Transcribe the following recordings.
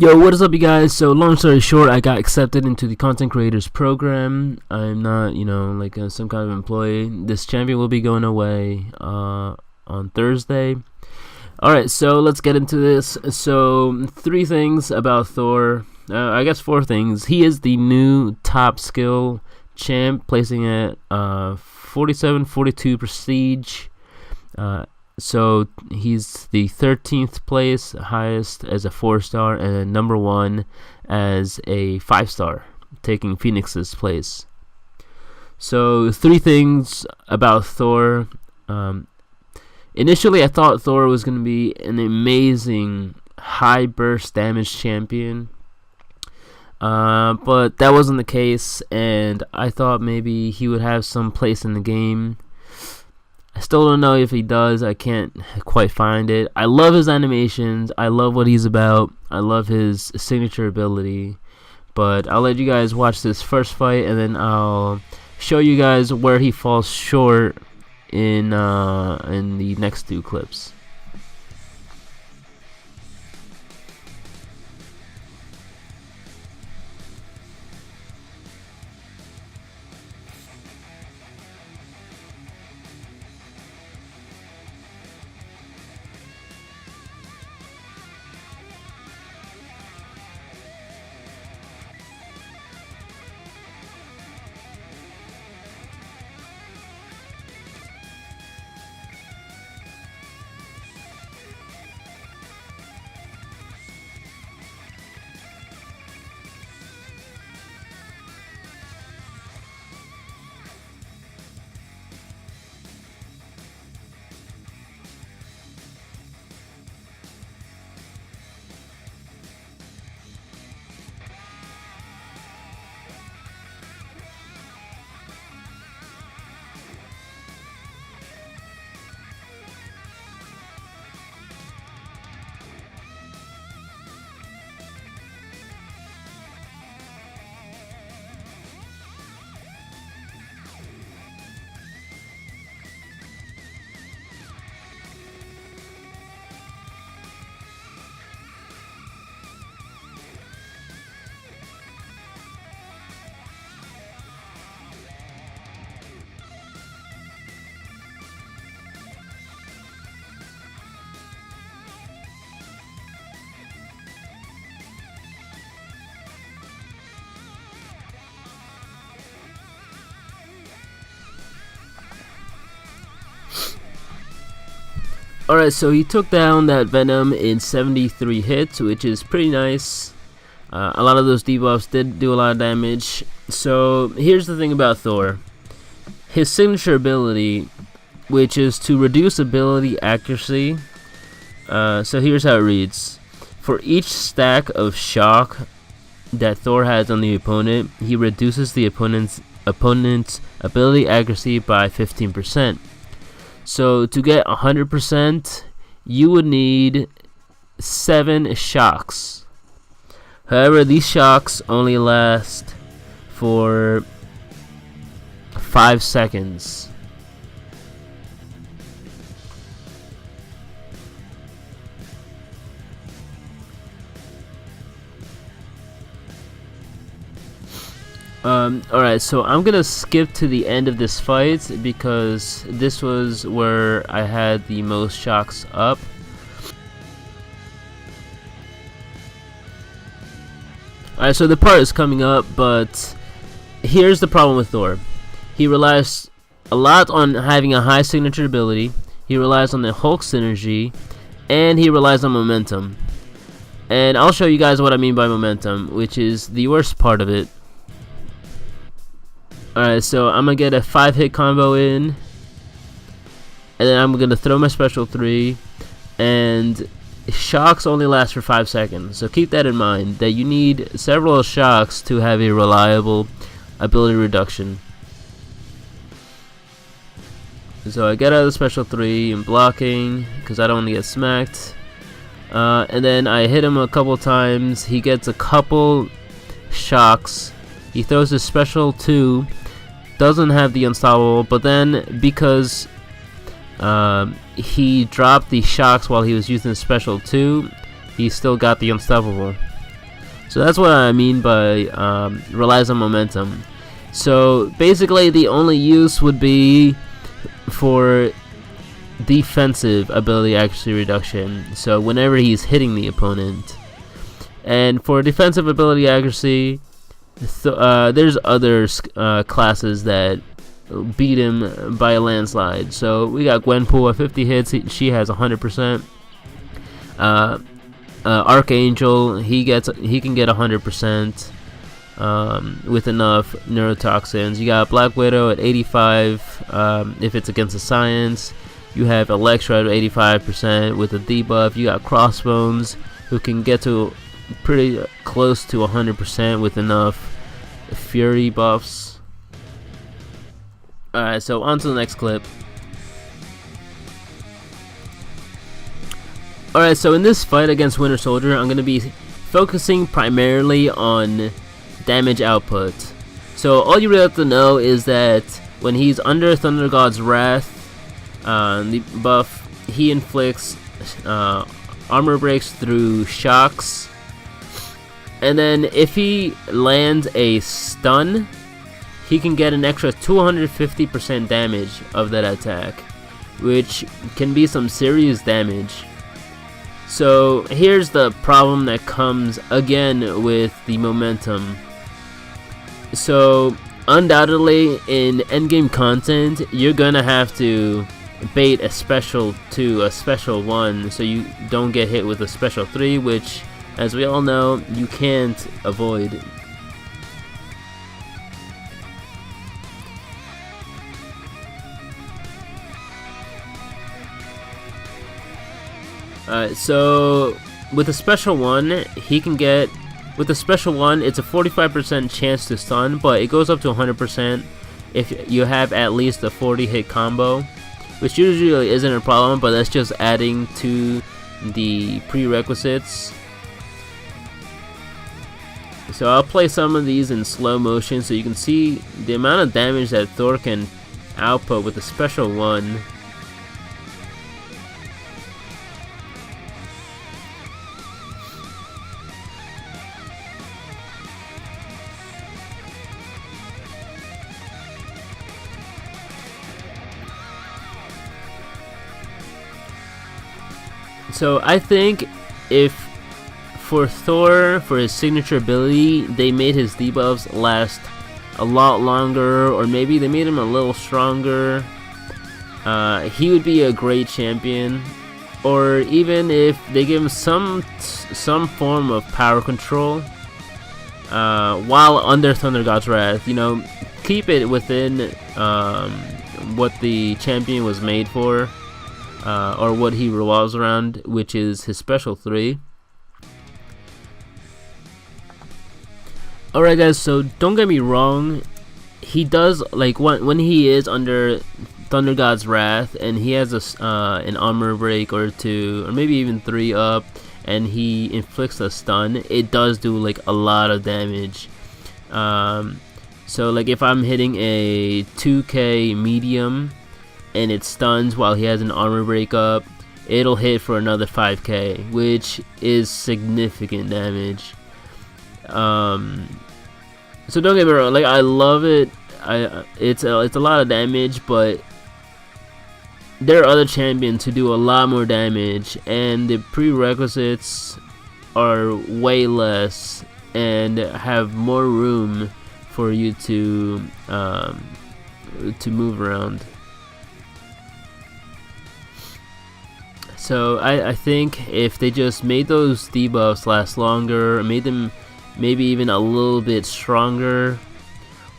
Yo, what is up, you guys? So, long story short, I got accepted into the content creators program. I'm not, like some kind of employee. This champion will be going away on Thursday. Alright, so let's get into this. So, 3 things about Thor. I guess 4 things. He is the new top skill champ, placing at 47-42 prestige. So he's the 13th place, highest as a 4-star, and then number 1 as a 5-star, taking Phoenix's place. So 3 things about Thor. Initially, I thought Thor was going to be an amazing high burst damage champion, but that wasn't the case, and I thought maybe he would have some place in the game. I still don't know if he does. I can't quite find it. I love his animations. I love what he's about. I love his signature ability. But I'll let you guys watch this first fight, and then I'll show you guys where he falls short in the next 2 clips. Alright, so he took down that Venom in 73 hits, which is pretty nice. A lot of those debuffs did do a lot of damage. So here's the thing about Thor. His signature ability, which is to reduce ability accuracy. So here's how it reads. For each stack of shock that Thor has on the opponent, he reduces the opponent's ability accuracy by 15%. So to get 100%, you would need 7 shocks. However, these shocks only last for 5 seconds. Alright, so I'm gonna skip to the end of this fight because this was where I had the most shocks up. Alright, so the part is coming up, but here's the problem with Thor. He relies a lot on having a high signature ability, he relies on the Hulk synergy, and he relies on momentum. And I'll show you guys what I mean by momentum, which is the worst part of it. Alright, so I'm going to get a 5-hit combo in, and then I'm going to throw my special 3, and shocks only last for 5 seconds. So keep that in mind, that you need several shocks to have a reliable ability reduction. So I get out of the special 3 and blocking, because I don't want to get smacked. And then I hit him a couple times, he gets a couple shocks, he throws his special 2, doesn't have the unstoppable, but then because he dropped the shocks while he was using the special 2, he still got the unstoppable. So that's what I mean by relies on momentum. So basically the only use would be for defensive ability accuracy reduction, so whenever he's hitting the opponent. And for defensive ability accuracy, there's other classes that beat him by a landslide. So we got Gwenpool at 50 hits, she has 100%. Archangel, he can get 100% with enough neurotoxins. You got Black Widow at 85 if it's against the science. You have Elektra at 85% with a debuff. You got Crossbones, who can get to pretty close to 100% with enough Fury buffs. Alright, so on to the next clip. Alright, so in this fight against Winter Soldier, I'm going to be focusing primarily on damage output. So all you really have to know is that when he's under Thunder God's Wrath, the buff, he inflicts armor breaks through shocks, and then if he lands a stun, he can get an extra 250% damage of that attack, which can be some serious damage. So here's the problem that comes again with the momentum. So undoubtedly in endgame content, you're gonna have to bait a special 2, a special 1, so you don't get hit with a special 3, which, as we all know, you can't avoid. So with a special 1, he can get, with a special 1, it's a 45% chance to stun, but it goes up to 100% if you have at least a 40 hit combo, which usually isn't a problem, but that's just adding to the prerequisites. So I'll play some of these in slow motion so you can see the amount of damage that Thor can output with a special 1. So I think if for Thor, for his signature ability, they made his debuffs last a lot longer, or maybe they made him a little stronger, he would be a great champion. Or even if they give him some form of power control while under Thunder God's Wrath, you know, keep it within what the champion was made for. Or what he revolves around, which is his special 3. Alright guys, so don't get me wrong, he does, like, when he is under Thunder God's Wrath and he has an armor break or 2, or maybe even 3 up, and he inflicts a stun, it does do like a lot of damage. So like if I'm hitting a 2k medium and it stuns while he has an armor break up, it'll hit for another 5k, which is significant damage. So don't get me wrong, like, I love it. It's a lot of damage, but there are other champions who do a lot more damage, and the prerequisites are way less and have more room for you to move around. So I think if they just made those debuffs last longer, made them maybe even a little bit stronger,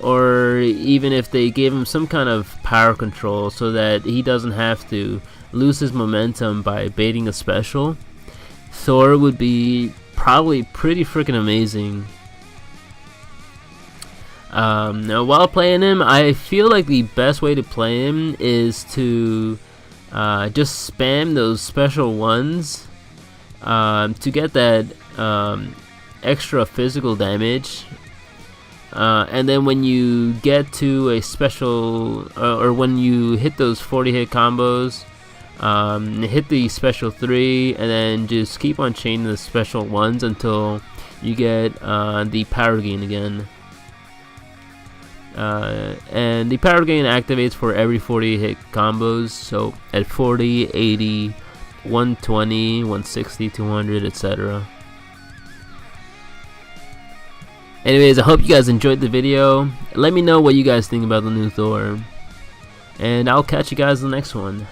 or even if they gave him some kind of power control so that he doesn't have to lose his momentum by baiting a special, Thor would be probably pretty freaking amazing. Now while playing him, I feel like the best way to play him is to just spam those special 1s to get that extra physical damage, and then when you get to a special, or when you hit those 40 hit combos, hit the special 3 and then just keep on chaining the special 1s until you get the power gain again. And the power gain activates for every 40 hit combos, so at 40, 80, 120, 160, 200, etc. Anyways, I hope you guys enjoyed the video. Let me know what you guys think about the new Thor, and I'll catch you guys in the next one.